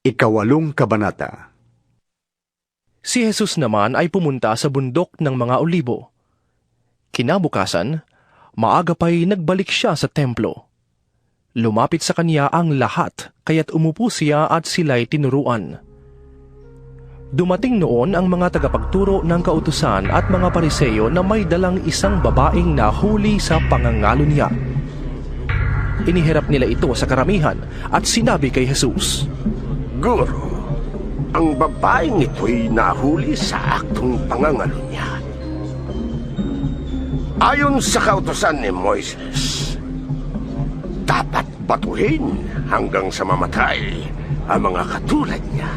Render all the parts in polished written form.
Ikawalong Kabanata. Si Jesus naman ay pumunta sa bundok ng mga Olibo. Kinabukasan, maaga pa'y nagbalik siya sa templo. Lumapit sa kanya ang lahat, kaya't umupo siya at sila'y tinuruan. Dumating noon ang mga tagapagturo ng kautusan at mga Pariseo na may dalang isang babaeng nahuli sa pangangalo niya. Inihirap nila ito sa karamihan at sinabi kay Jesus, Guro, ang babaeng ito'y nahuli sa aktong pangangalo niya. Ayon sa kautusan ni Moises, dapat batuhin hanggang sa mamatay ang mga katulad niya.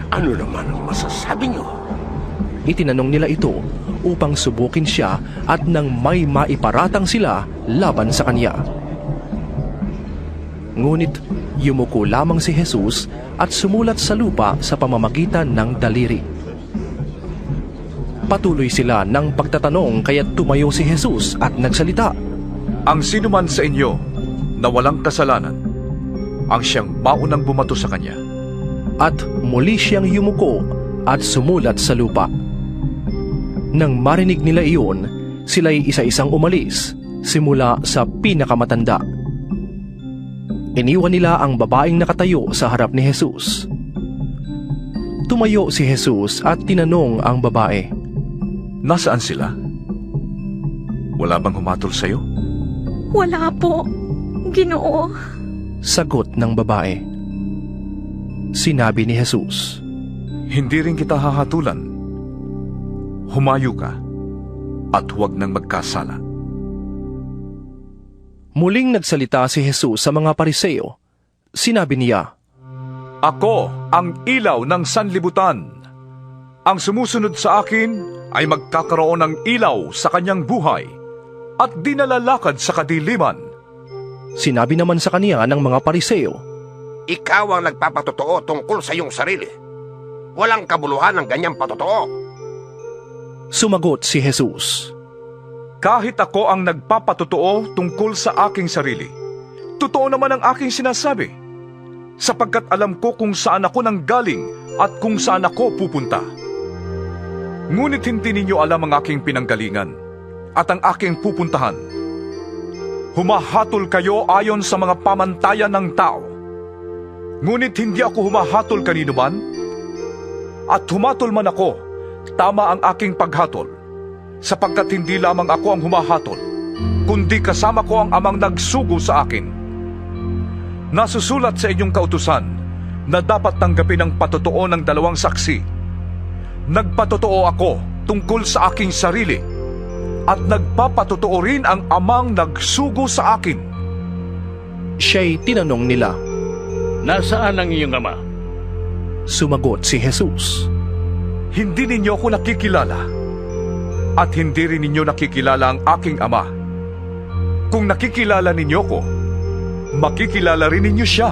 Ano naman ang masasabi niyo? Itinanong nila ito upang subukin siya at nang may maiparatang sila laban sa kanya. Ngunit yumuko lamang si Jesus at sumulat sa lupa sa pamamagitan ng daliri. Patuloy sila ng pagtatanong kaya't tumayo si Jesus at nagsalita. Ang sinuman sa inyo na walang kasalanan, ang siyang maunang bumato sa kanya. At muli siyang yumuko at sumulat sa lupa. Nang marinig nila iyon, sila'y isa-isang umalis, simula sa pinakamatanda. Iniwan nila ang babaeng nakatayo sa harap ni Jesus. Tumayo si Jesus at tinanong ang babae, Nasaan sila? Wala bang humatol sa'yo? Wala po, Ginoo. Sagot ng babae. Sinabi ni Jesus, Hindi rin kita hahatulan. Humayo ka at huwag nang magkasala. Muling nagsalita si Jesus sa mga Pariseo. Sinabi niya, Ako ang ilaw ng sanlibutan. Ang sumusunod sa akin ay magkakaroon ng ilaw sa kanyang buhay at di nalalakad sa kadiliman. Sinabi naman sa kaniya ng mga Pariseo, Ikaw ang nagpapatotoo tungkol sa iyong sarili. Walang kabuluhan ng ganyang patotoo. Sumagot si Jesus, Kahit ako ang nagpapatotoo tungkol sa aking sarili, totoo naman ang aking sinasabi, sapagkat alam ko kung saan ako nanggaling at kung saan ako pupunta. Ngunit hindi ninyo alam ang aking pinanggalingan at ang aking pupuntahan. Humahatol kayo ayon sa mga pamantayan ng tao. Ngunit hindi ako humahatol kanino man, at humatol man ako, tama ang aking paghatol, sapagkat hindi lamang ako ang humahatol, kundi kasama ko ang amang nagsugo sa akin. Nasusulat sa inyong kautusan na dapat tanggapin ang patotoo ng dalawang saksi. Nagpatotoo ako tungkol sa aking sarili, at nagpapatotoo rin ang amang nagsugo sa akin. Siya'y tinanong nila. Nasaan ang iyong ama? Sumagot si Jesus, Hindi ninyo ako nakikilala, at hindi rin ninyo nakikilala ang aking ama. Kung nakikilala ninyo ko, makikilala rin ninyo siya.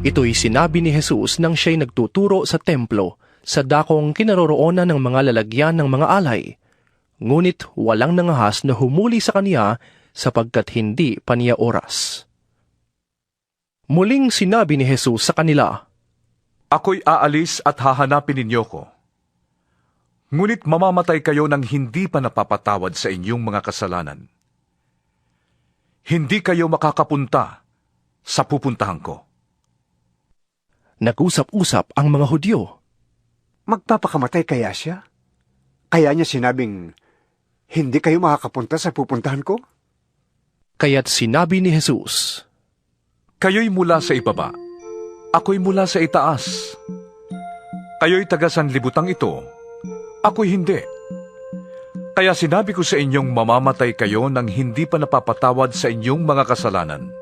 Ito'y sinabi ni Jesus nang siya'y nagtuturo sa templo sa dakong kinaroroonan ng mga lalagyan ng mga alay. Ngunit walang nangahas na humuli sa kaniya sapagkat hindi pa niya oras. Muling sinabi ni Jesus sa kanila, Ako'y aalis at hahanapin ninyo ko. Ngunit mamamatay kayo nang hindi pa napapatawad sa inyong mga kasalanan. Hindi kayo makakapunta sa pupuntahan ko. Nag-usap-usap ang mga Hudyo. Magpapakamatay kaya siya? Kaya niya sinabing, hindi kayo makakapunta sa pupuntahan ko? Kaya't sinabi ni Jesus, Kayo'y mula sa ibaba, ako'y mula sa itaas. Kayo'y taga-sanlibutang ito, ako'y hindi. Kaya sinabi ko sa inyong mamamatay kayo nang hindi pa napapatawad sa inyong mga kasalanan.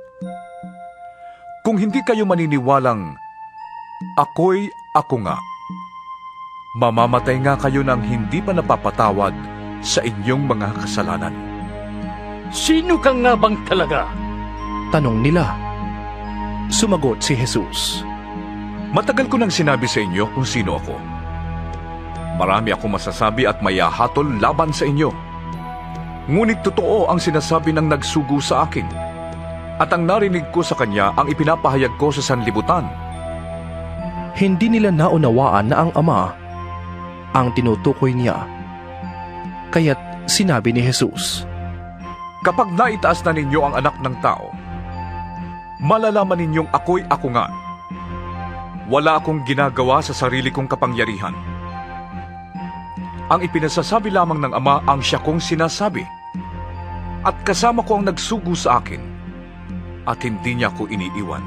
Kung hindi kayo maniniwalang, ako'y ako nga. Mamamatay nga kayo nang hindi pa napapatawad sa inyong mga kasalanan. Sino ka nga bang talaga? Tanong nila. Sumagot si Jesus, Matagal ko nang sinabi sa inyo kung sino ako. Marami akong masasabi at mayahatol laban sa inyo. Ngunit totoo ang sinasabi ng nagsugo sa akin. At ang narinig ko sa kanya ang ipinapahayag ko sa sanlibutan. Hindi nila naunawaan na ang Ama ang tinutukoy niya. Kaya't sinabi ni Jesus, Kapag naitaas na ninyo ang anak ng tao, malalaman ninyong ako'y ako nga. Wala akong ginagawa sa sarili kong kapangyarihan. Ang ipinasasabi lamang ng Ama ang siya kong sinasabi. At kasama ko ang nagsugo sa akin. At hindi niya ako iniiwan.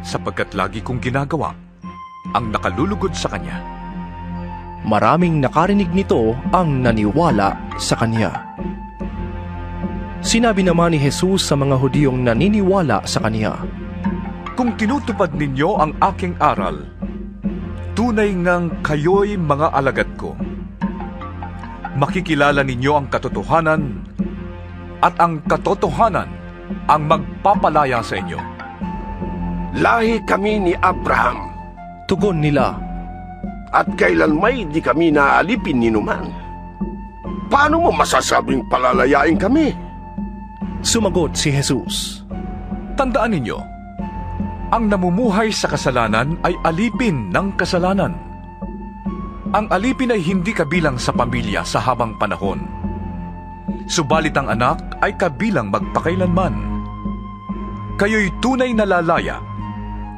Sapagkat lagi kong ginagawa ang nakalulugod sa kanya. maraming nakarinig nito ang naniwala sa kanya. Sinabi naman ni Jesus sa mga Hudiyong naniniwala sa kanya, Kung tinutupad ninyo ang aking aral, tunay ngang kayo'y mga alagad ko. Makikilala ninyo ang katotohanan, at ang katotohanan ang magpapalaya sa inyo. Lahi kami ni Abraham, tugon nila. at kailanmay di kami naalipin ni numan. Paano mo masasabing palalayain kami? Sumagot si Jesus, Tandaan ninyo, ang namumuhay sa kasalanan ay alipin ng kasalanan. Ang alipin ay hindi kabilang sa pamilya sa habang panahon. Subalit ang anak ay kabilang magpakailanman. Kayo'y tunay na lalaya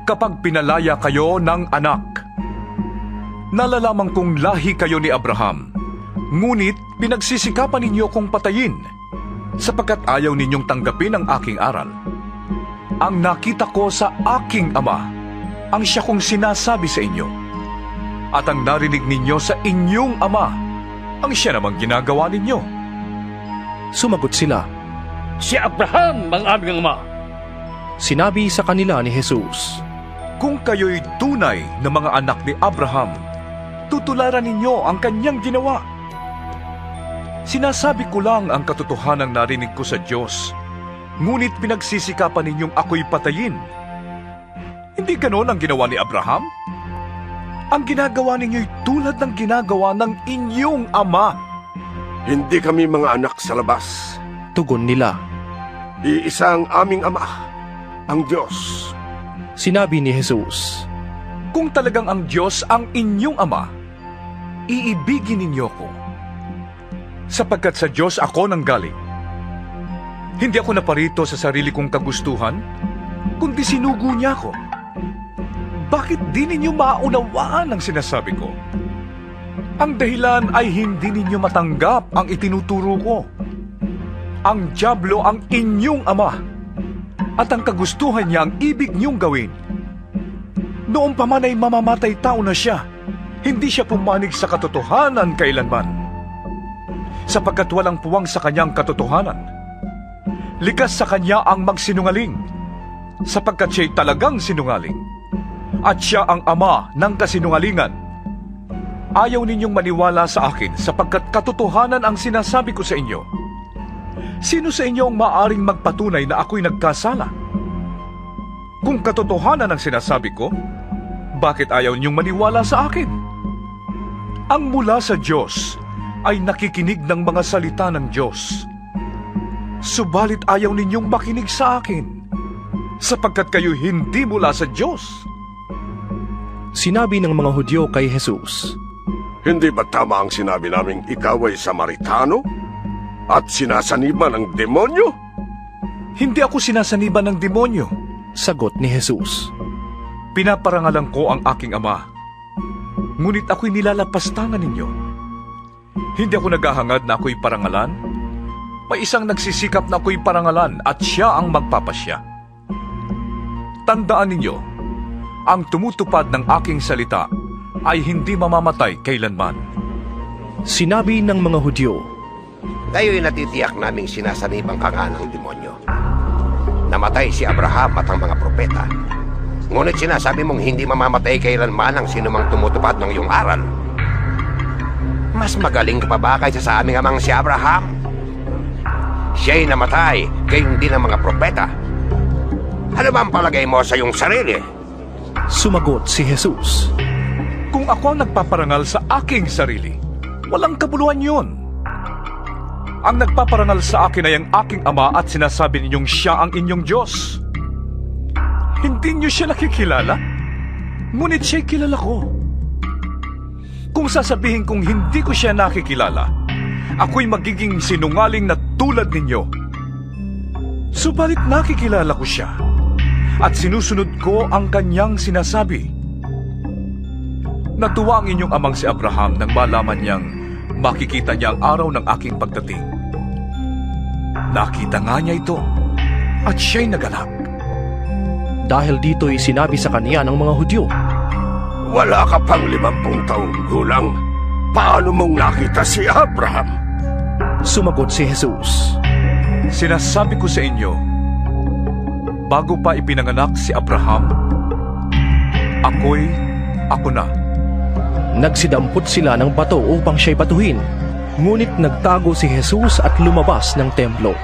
kapag pinalaya kayo ng anak. Nalalaman kong lahi kayo ni Abraham, ngunit pinagsisikapan ninyo kong patayin, sapagkat ayaw ninyong tanggapin ang aking aral. Ang nakita ko sa aking Ama, ang siya kong sinasabi sa inyo. At ang narinig ninyo sa inyong ama, ang siya namang ginagawa ninyo. Sumagot sila. Si Abraham ang aming ama. Sinabi sa kanila ni Jesus, Kung kayo'y tunay na mga anak ni Abraham, tutularan ninyo ang kanyang ginawa. Sinasabi ko lang ang katotohanang narinig ko sa Diyos, ngunit pinagsisikapan ninyong ako'y patayin. Hindi ganon ang ginawa ni Abraham? Ang ginagawa ninyo'y tulad ng ginagawa ng inyong ama. Hindi kami mga anak sa labas. tugon nila. Iisa ang aming Ama, ang Diyos. Sinabi ni Jesus, Kung talagang ang Diyos ang inyong ama, iibigin ninyo ko. Sapagkat sa Diyos ako nanggaling. Hindi ako naparito sa sarili kong kagustuhan, kundi sinugo niya ako. Bakit di ninyo maunawaan ang sinasabi ko? Ang dahilan ay hindi ninyo matanggap ang itinuturo ko. Ang dyablo ang inyong ama, at ang kagustuhan niya ang ibig niyong gawin. Noong pa man ay mamamatay tao na siya, hindi siya pumanig sa katotohanan kailanman. Sapagkat walang puwang sa kanyang katotohanan. Likas sa kanya ang magsinungaling, sapagkat siya'y talagang sinungaling. At siya ang ama ng kasinungalingan. Ayaw ninyong maniwala sa akin sapagkat katotohanan ang sinasabi ko sa inyo. Sino sa inyo ang maaring magpatunay na ako'y nagkasala? Kung katotohanan ang sinasabi ko, bakit ayaw ninyong maniwala sa akin? Ang mula sa Diyos ay nakikinig ng mga salita ng Diyos. Subalit ayaw ninyong makinig sa akin, sapagkat kayo hindi mula sa Diyos. sinabi ng mga Hudyo kay Jesus, Hindi ba tama ang sinabi naming ikaw ay Samaritano? At sinasaniban ng demonyo? Hindi ako sinasaniban ng demonyo. sagot ni Jesus. Pinaparangalan ko ang aking ama, ngunit ako'y nilalapastangan ninyo. Hindi ako naghahangad na ako'y parangalan. May isang nagsisikap na ako'y parangalan at siya ang magpapasya. Tandaan ninyo, ang tumutupad ng aking salita ay hindi mamamatay kailanman. Sinabi ng mga Hudyo, Kayo'y natitiyak naming sinasanibang ka nga ng demonyo. Namatay si Abraham at ang mga propeta. Ngunit sinasabi mong hindi mamamatay kailanman ang sinumang tumutupad ng iyong aral. Mas magaling ka pa ba kaysa sa aming amang si Abraham? Siya'y namatay, gayon din ang mga propeta. Ano ba ang palagay mo sa iyong sarili? sumagot si Jesus. Kung ako ang nagpaparangal sa aking sarili, walang kabuluhan yun. Ang nagpaparangal sa akin ay ang aking ama at sinasabi ninyong siya ang inyong Diyos. Hindi niyo siya nakikilala? Ngunit siya'y kilala ko. Kung sasabihin kong hindi ko siya nakikilala, ako'y magiging sinungaling na tulad ninyo. Subalit nakikilala ko siya at sinusunod ko ang kanyang sinasabi. Natuwa ang inyong amang si Abraham nang malaman niyang makikita niya ang araw ng aking pagdating. Nakita nga niya ito at siya'y nagalak. Dahil dito'y sinabi sa kanya ng mga Hudyo, Wala ka pang 50 taong gulang. Paano mong nakita si Abraham? Sumagot si Jesus, Sinasabi ko sa inyo, bago pa ipinanganak si Abraham, ako na. Nagsidampot sila ng bato upang siya'y batuhin, ngunit nagtago si Jesus at lumabas ng templo.